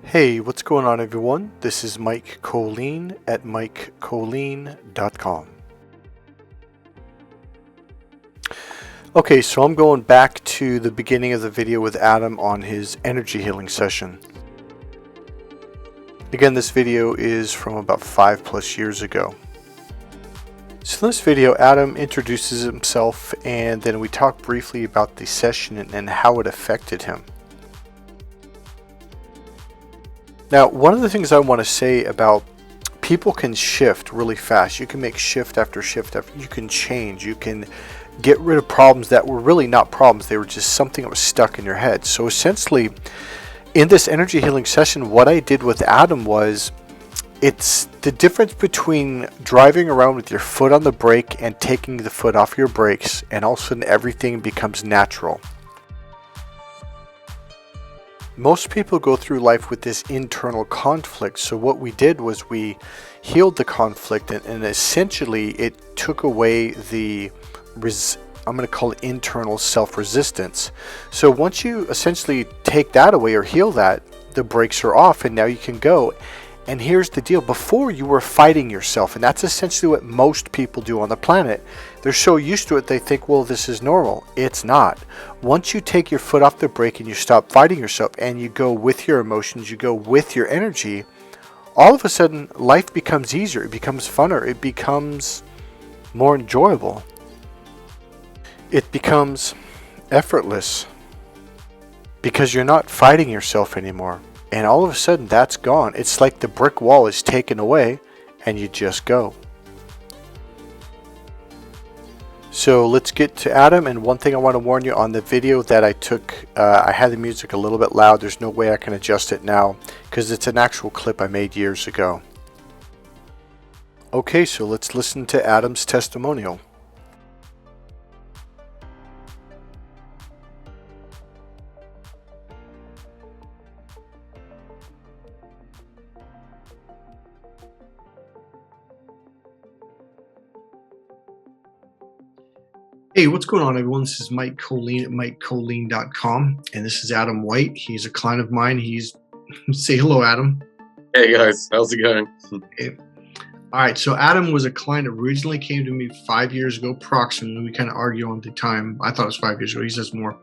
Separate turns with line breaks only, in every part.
Hey, what's going on, everyone? This is Mike Kollin at MikeKollin.com. Okay, so I'm going back to the beginning of the video with Adam on his energy healing session. Again, this video is from about 5+ years ago. So in this video, Adam introduces himself and then we talk briefly about the session and how it affected him. Now, one of the things I want to say about people can shift really fast. You can make shift after shift after. You can change. You can get rid of problems that were really not problems. They were just something that was stuck in your head. So essentially, in this energy healing session, what I did with Adam was, it's the difference between driving around with your foot on the brake and taking the foot off your brakes, and all of a sudden everything becomes natural. Most people go through life with this internal conflict. So what we did was we healed the conflict and essentially it took away the, I'm going to call it internal self-resistance. So once you essentially take that away or heal that, the brakes are off and now you can go. And here's the deal. Before, you were fighting yourself, and that's essentially what most people do on the planet. They're so used to it, they think, well, this is normal. It's not. Once you take your foot off the brake and you stop fighting yourself and you go with your emotions, you go with your energy, all of a sudden, life becomes easier. It becomes funner. It becomes more enjoyable. It becomes effortless because you're not fighting yourself anymore. And all of a sudden, that's gone. It's like the brick wall is taken away and you just go. So let's get to Adam. And one thing I want to warn you, on the video that I took, I had the music a little bit loud. There's no way I can adjust it now because it's an actual clip I made years ago. Okay, so let's listen to Adam's testimonial. Hey, what's going on, everyone? This is Mike Kollin at MikeKollin.com, and this is Adam White. He's a client of mine. Say hello, Adam.
Hey guys, how's it going?
Okay. All right, so Adam was a client, originally came to me 5 years ago, approximately. We kind of argue on the time. I thought it was 5 years ago. He says more.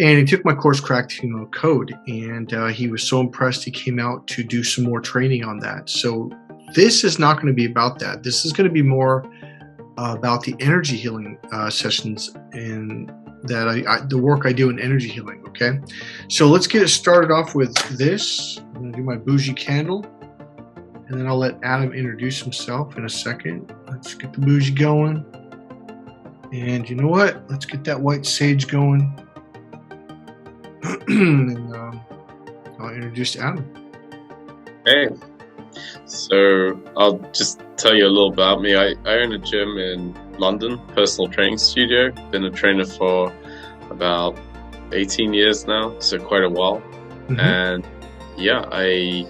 And he took my course, Cracked Code, and he was so impressed he came out to do some more training on that. So this is not going to be about that. This is going to be more about the energy healing sessions and that the work I do in energy healing. Okay, so let's get it started off with this. I'm going to do my bougie candle, and then I'll let Adam introduce himself in a second. Let's get the bougie going, and you know what? Let's get that white sage going. And I'll introduce Adam.
Hey, so I'll just tell you a little about me. I own a gym in London, personal training studio. Been a trainer for about 18 years now, so quite a while. Mm-hmm. And yeah, I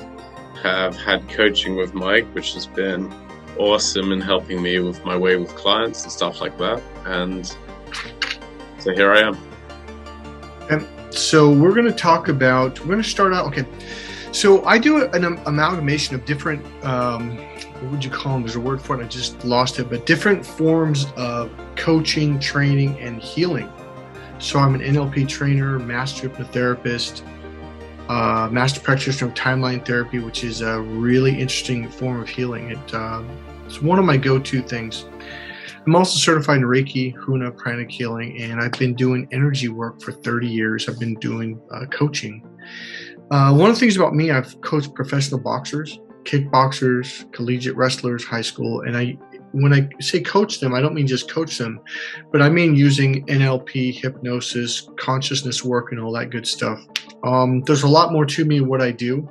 have had coaching with Mike, which has been awesome in helping me with my way with clients and stuff like that. And so here I am.
And so we're going to start out, okay. So I do an amalgamation of different, what would you call them? There's a word for it, I just lost it, but different forms of coaching, training, and healing. So I'm an NLP trainer, master hypnotherapist, master practitioner of timeline therapy, which is a really interesting form of healing. It's one of my go-to things. I'm also certified in Reiki, Huna, Pranic healing, and I've been doing energy work for 30 years. I've been doing coaching. One of the things about me, I've coached professional boxers, kickboxers, collegiate wrestlers, high school, and when I say coach them, I don't mean just coach them, but I mean using NLP, hypnosis, consciousness work, and all that good stuff. There's a lot more to me in what I do,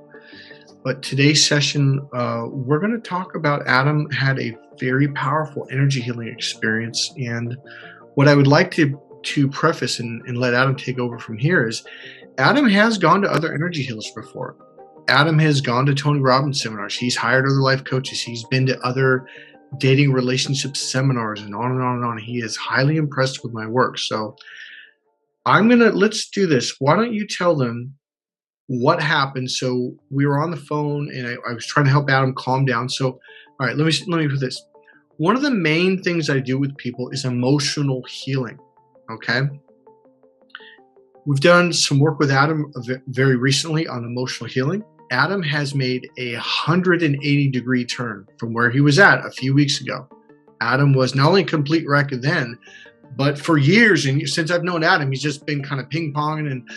but today's session, we're going to talk about Adam had a very powerful energy healing experience, and what I would like to preface and let Adam take over from here is, Adam has gone to other energy healers before. Adam has gone to Tony Robbins seminars. He's hired other life coaches. He's been to other dating relationship seminars and on and on and on. He is highly impressed with my work. So let's do this. Why don't you tell them what happened. So we were on the phone, and I was trying to help Adam calm down. So, all right, let me put this. One of the main things I do with people is emotional healing. Okay. We've done some work with Adam very recently on emotional healing. Adam has made a 180-degree turn from where he was at a few weeks ago. Adam was not only a complete wreck then, but for years, and since I've known Adam, he's just been kind of ping-ponging and,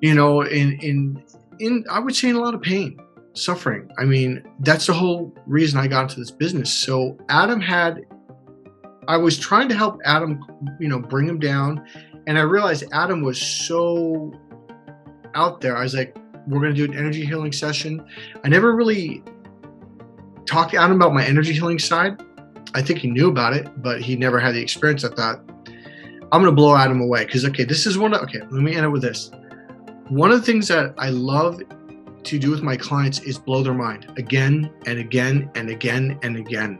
in I would say in a lot of pain, suffering. I mean, that's the whole reason I got into this business. So I was trying to help Adam, bring him down. And I realized Adam was so out there. I was like, we're going to do an energy healing session. I never really talked to Adam about my energy healing side. I think he knew about it, but he never had the experience. I thought, I'm going to blow Adam away. Because, let me end it with this. One of the things that I love to do with my clients is blow their mind again and again and again and again.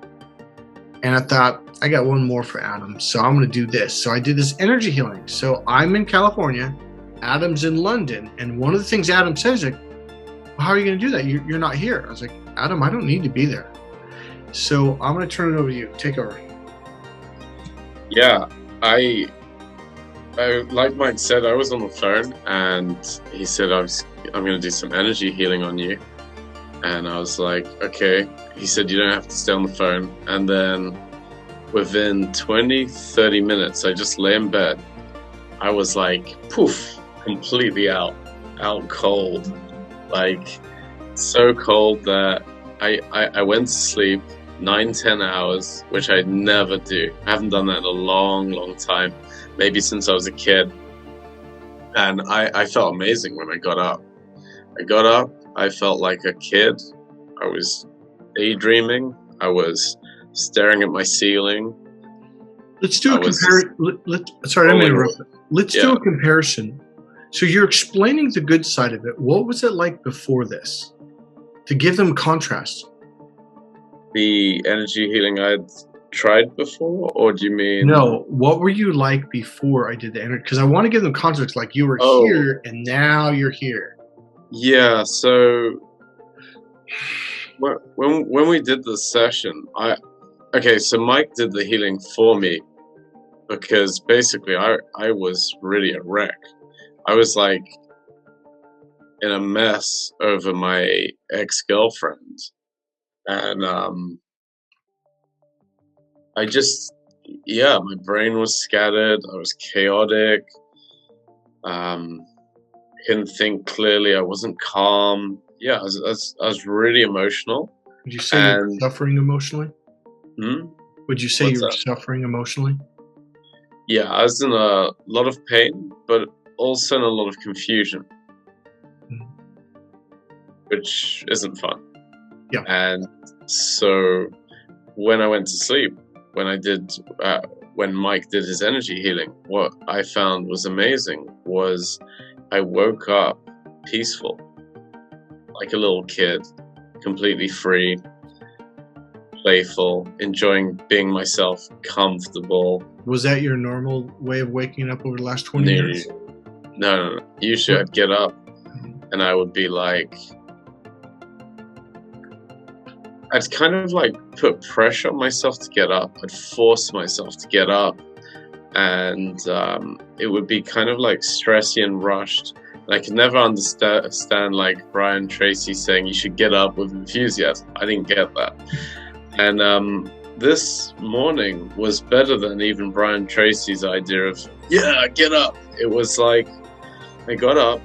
And I thought, I got one more for Adam, so I'm going to do this. So I did this energy healing. So I'm in California, Adam's in London, and one of the things Adam says is, well, how are you going to do that? You're not here. I was like, Adam, I don't need to be there. So I'm going to turn it over to you. Take over.
Yeah, I like Mike said, I was on the phone, and he said, I'm going to do some energy healing on you. And I was like, okay. He said, you don't have to stay on the phone. And then within 20-30 minutes, I just lay in bed. I was like, poof, completely out cold. Like, so cold that I went to sleep 9-10 hours, which I never do. I haven't done that in a long, long time, maybe since I was a kid. And I felt amazing when I got up. I felt like a kid. I was daydreaming. I was staring at my ceiling.
Let's do a comparison. Sorry, I didn't interrupt. Let's do a comparison. So you're explaining the good side of it. What was it like before this? To give them contrast.
The energy healing I'd tried before, or do you mean?
No, what were you like before I did the energy? Because I want to give them context, like you were here and now you're here.
Yeah, so when we did the session, so Mike did the healing for me, because basically I was really a wreck. I was like in a mess over my ex-girlfriend, and my brain was scattered. I was chaotic. Couldn't think clearly. I wasn't calm. Yeah, I was really emotional.
Would you say you were suffering emotionally? Would you say you were suffering emotionally?
Yeah, I was in a lot of pain, but also in a lot of confusion, which isn't fun.
Yeah.
And so when I went to sleep, when Mike did his energy healing, what I found was amazing was I woke up peaceful, like a little kid, completely free, playful, enjoying being myself, comfortable.
Was that your normal way of waking up over the last 20 years?
No. Usually I'd get up and I would be like, I'd kind of like put pressure on myself to get up. I'd force myself to get up. And it would be kind of like stressy and rushed. And I could never understand like Brian Tracy saying you should get up with enthusiasm. I didn't get that. And this morning was better than even Brian Tracy's idea of, get up. It was like, I got up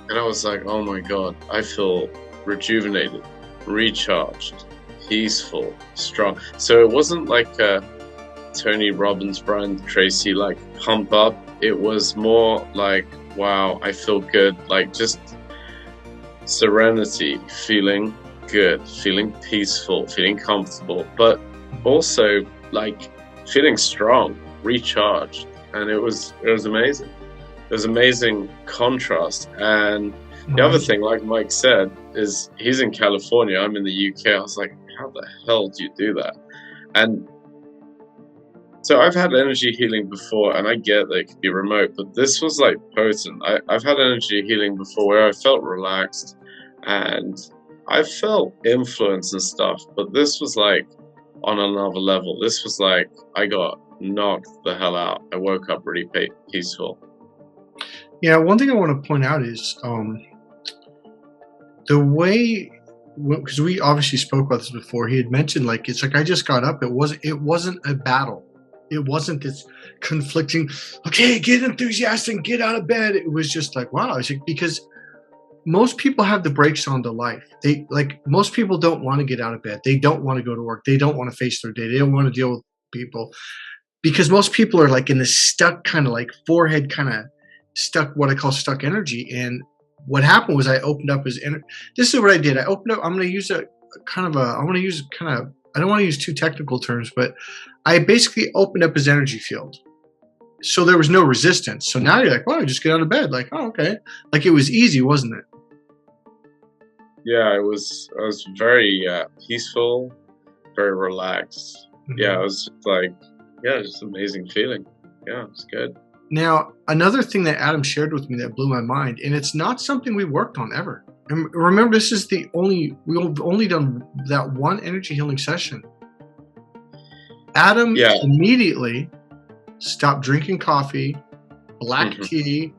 and I was like, oh my God, I feel rejuvenated, recharged, peaceful, strong. So it wasn't like a Tony Robbins, Brian Tracy, like pump up. It was more like, wow, I feel good. Like just serenity, feeling good, feeling peaceful, feeling comfortable, but also like feeling strong, recharged. And it was amazing. It was amazing contrast. And the other thing, like Mike said, is he's in California, I'm in the UK. I was like, how the hell do you do that? And So I've had energy healing before, and I get that it could be remote, but this was like potent. I've had energy healing before where I felt relaxed and I felt influence and stuff, but this was like on another level. This was like I got knocked the hell out. I woke up really peaceful.
Yeah, one thing I want to point out is the way, because we obviously spoke about this before. He had mentioned like it's like I just got up. It wasn't a battle. It wasn't this conflicting. Okay, get enthusiastic, get out of bed. It was just like wow. It's like, because most people have the brakes on to life. Most people don't want to get out of bed. They don't want to go to work. They don't want to face their day. They don't want to deal with people because most people are like in this stuck kind of like forehead kind of stuck, what I call stuck energy. And what happened was I opened up his energy. This is what I did. I opened up. I'm going to use I don't want to use too technical terms, but I basically opened up his energy field. So there was no resistance. So now you're like, wow, just get out of bed. Like, oh, okay. Like it was easy, wasn't it?
Yeah, I was very peaceful, very relaxed. Mm-hmm. Yeah, it was just like, just an amazing feeling. Yeah, it's good.
Now, another thing that Adam shared with me that blew my mind, and it's not something we worked on ever. And remember, we've only done that one energy healing session. Adam immediately stopped drinking coffee, black tea,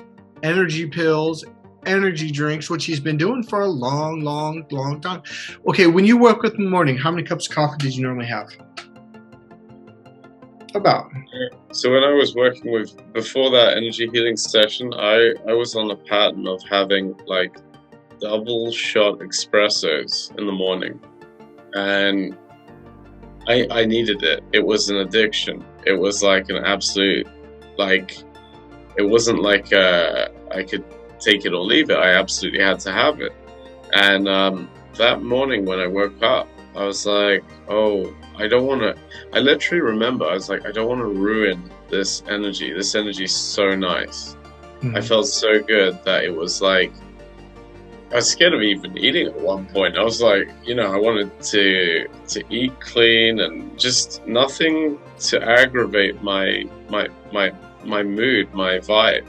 energy pills, energy drinks, which he's been doing for a long, long, long time. Okay, when you woke up in the morning, how many cups of coffee did you normally have? About.
So when I was working before that energy healing session, I was on a pattern of having like double shot espressos in the morning. And I needed it. It was an addiction. It was like an absolute, like, it wasn't like I could take it or leave it. I absolutely had to have it. And that morning when I woke up, I was like, oh, I don't want to, I literally remember, I was like, I don't want to ruin this energy. This energy is so nice. I felt so good that it was like, I was scared of even eating at one point. I was like, I wanted to eat clean and just nothing to aggravate my mood, my vibe.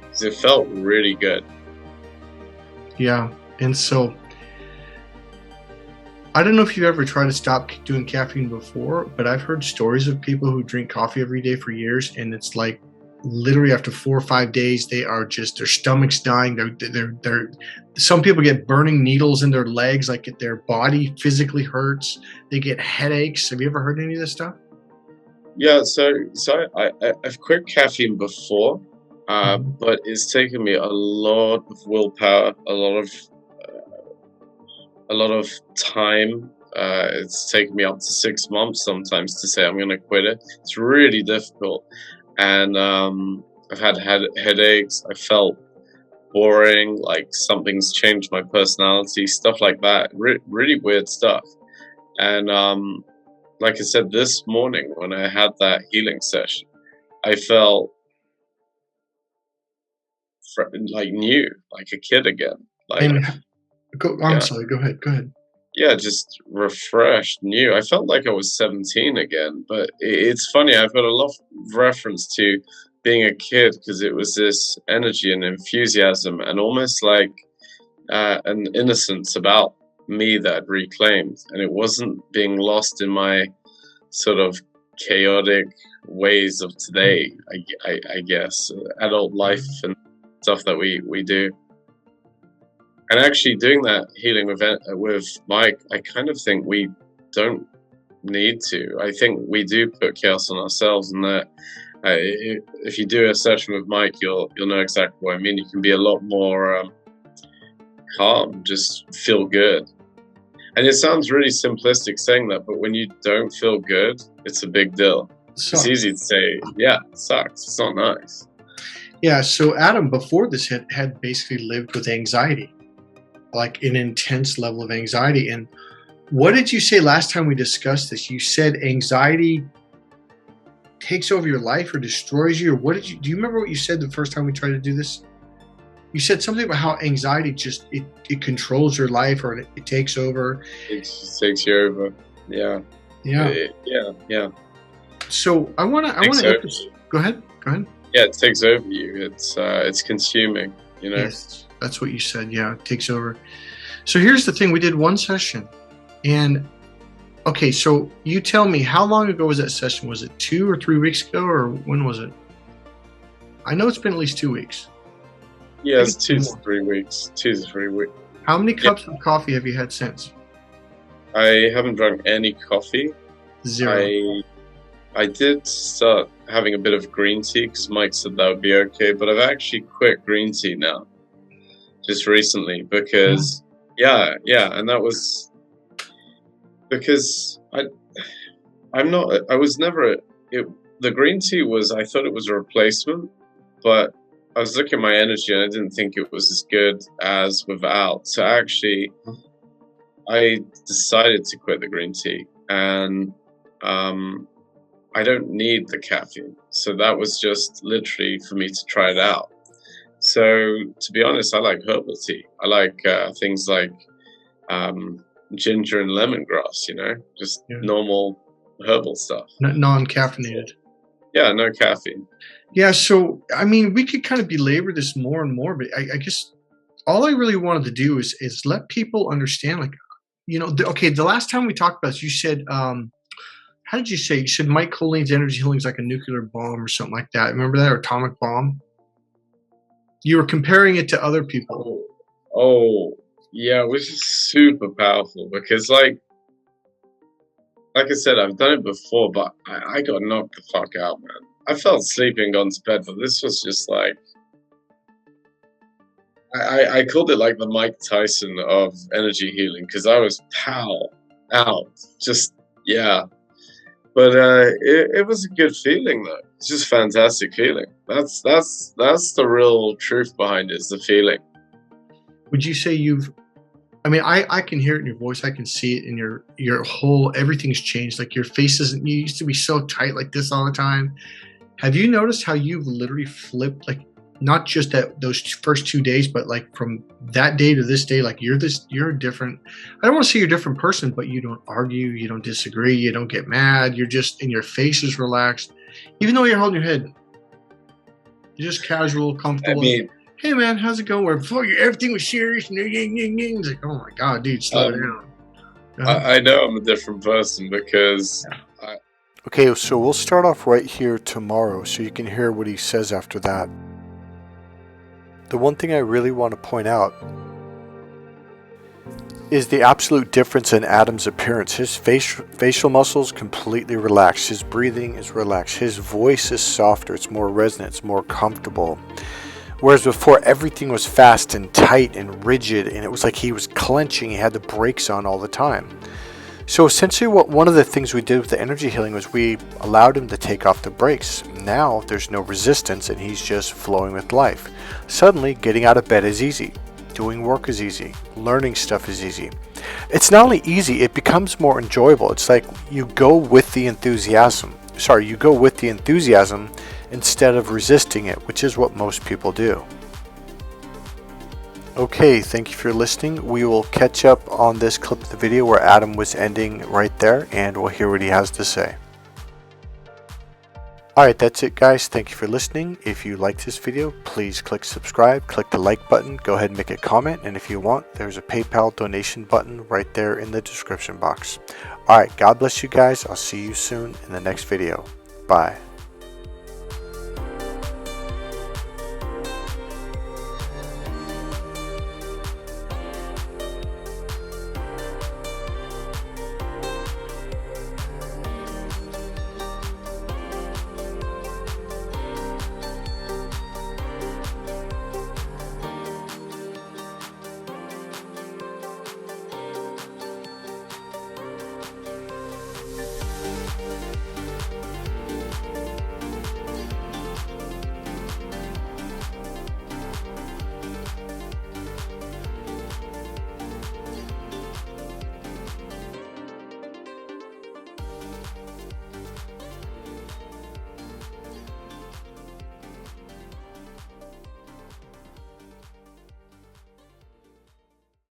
Because it felt really good.
Yeah. And so I don't know if you've ever tried to stop doing caffeine before, but I've heard stories of people who drink coffee every day for years, and it's like literally after 4 or 5 days, they are just, their stomach's dying. They're some people get burning needles in their legs, like their body physically hurts. They get headaches. Have you ever heard any of this stuff?
Yeah, so I've quit caffeine before, but it's taken me a lot of willpower, a lot of time. It's taken me up to 6 months sometimes to say I'm going to quit it. It's really difficult. And I've had headaches. I felt boring, like something's changed my personality, stuff like that. Really weird stuff. And like I said, this morning when I had that healing session, I felt like new, like a kid again. Like,
I'm sorry, go ahead.
Yeah, just refreshed, new. I felt like I was 17 again, but it's funny. I've got a lot of reference to being a kid because it was this energy and enthusiasm and almost like an innocence about me that I'd reclaimed. And it wasn't being lost in my sort of chaotic ways of today, I guess, adult life and stuff that we do. And actually doing that healing event with Mike, I kind of think we don't need to. I think we do put chaos on ourselves, and that if you do a session with Mike, you'll know exactly what I mean. You can be a lot more calm, just feel good. And it sounds really simplistic saying that, but when you don't feel good, it's a big deal. It's easy to say, yeah, it sucks. It's not nice.
Yeah, so Adam, before this had basically lived with anxiety. Like an intense level of anxiety. And what did you say last time we discussed this? You said anxiety takes over your life or destroys you, or do you remember what you said the first time we tried to do this? You said something about how anxiety just, it controls your life, or it takes over.
It just takes you over. Yeah.
Yeah.
Yeah.
So I want to go ahead.
Yeah, it takes over you. It's consuming, you know.
Yes, that's what you said. Yeah, it takes over. So here's the thing: we did one session, and okay, so you tell me, how long ago was that session? Was it 2 or 3 weeks ago, or when was it? I know it's been at least 2 weeks.
Yeah, it's 2 to 3 weeks. 2 to 3 weeks.
How many cups of coffee have you had since?
I haven't drunk any coffee.
0.
I did start having a bit of green tea because Mike said that would be okay, but I've actually quit green tea now, just recently, because and that was because the green tea was, I thought it was a replacement, but I was looking at my energy and I didn't think it was as good as without. So actually, I decided to quit the green tea, and I don't need the caffeine. So that was just literally for me to try it out. So to be honest, I like herbal tea. I like things like ginger and lemongrass, you know, just normal herbal stuff.
Non-caffeinated.
Yeah, no caffeine.
Yeah, so I mean, we could kind of belabor this more and more, but I guess all I really wanted to do is let people understand, like, you know, the last time we talked about this, you said, how did you say? You said Mike Kollin's energy healing is like a nuclear bomb or something like that. Remember that? Or atomic bomb? You were comparing it to other people.
Oh, yeah, it was just super powerful because, like I said, I've done it before, but I got knocked the fuck out, man. I fell asleep and gone to bed, but this was just like, I called it like the Mike Tyson of energy healing because I was out, just, yeah. But it was a good feeling, though. It's just fantastic feeling. That's the real truth behind it, is the feeling.
Would you say I mean, I can hear it in your voice. I can see it in your whole, everything's changed. Like your face isn't, you used to be so tight like this all the time. Have you noticed how you've literally flipped, like not just those first 2 days, but like from that day to this day, like you're a different, I don't want to say you're a different person, but you don't argue, you don't disagree, you don't get mad. You're just, and your face is relaxed, even though you're holding your head. You're just casual, comfortable.
I mean,
hey man, how's it going? Where before everything was serious and it's like, oh my god, dude, slow down.
I know I'm a different person because
okay, so we'll start off right here tomorrow so you can hear what he says after that. The one thing I really want to point out is the absolute difference in Adam's appearance. His facial muscles completely relaxed. His breathing is relaxed. His voice is softer. It's more resonant. It's more comfortable. Whereas before, everything was fast and tight and rigid, and it was like he was clenching. He had the brakes on all the time. So essentially one of the things we did with the energy healing was we allowed him to take off the brakes. Now there's no resistance and he's just flowing with life. Suddenly getting out of bed is easy. Doing work is easy. Learning stuff is easy. It's not only easy, it becomes more enjoyable. It's like you go with the enthusiasm. You go with the enthusiasm instead of resisting it, which is what most people do. Okay, thank you for listening. We will catch up on this clip of the video where Adam was ending right there, and we'll hear what he has to say. Alright, that's it guys. Thank you for listening. If you liked this video, please click subscribe, click the like button, go ahead and make a comment, and if you want, there's a PayPal donation button right there in the description box. Alright, God bless you guys. I'll see you soon in the next video. Bye.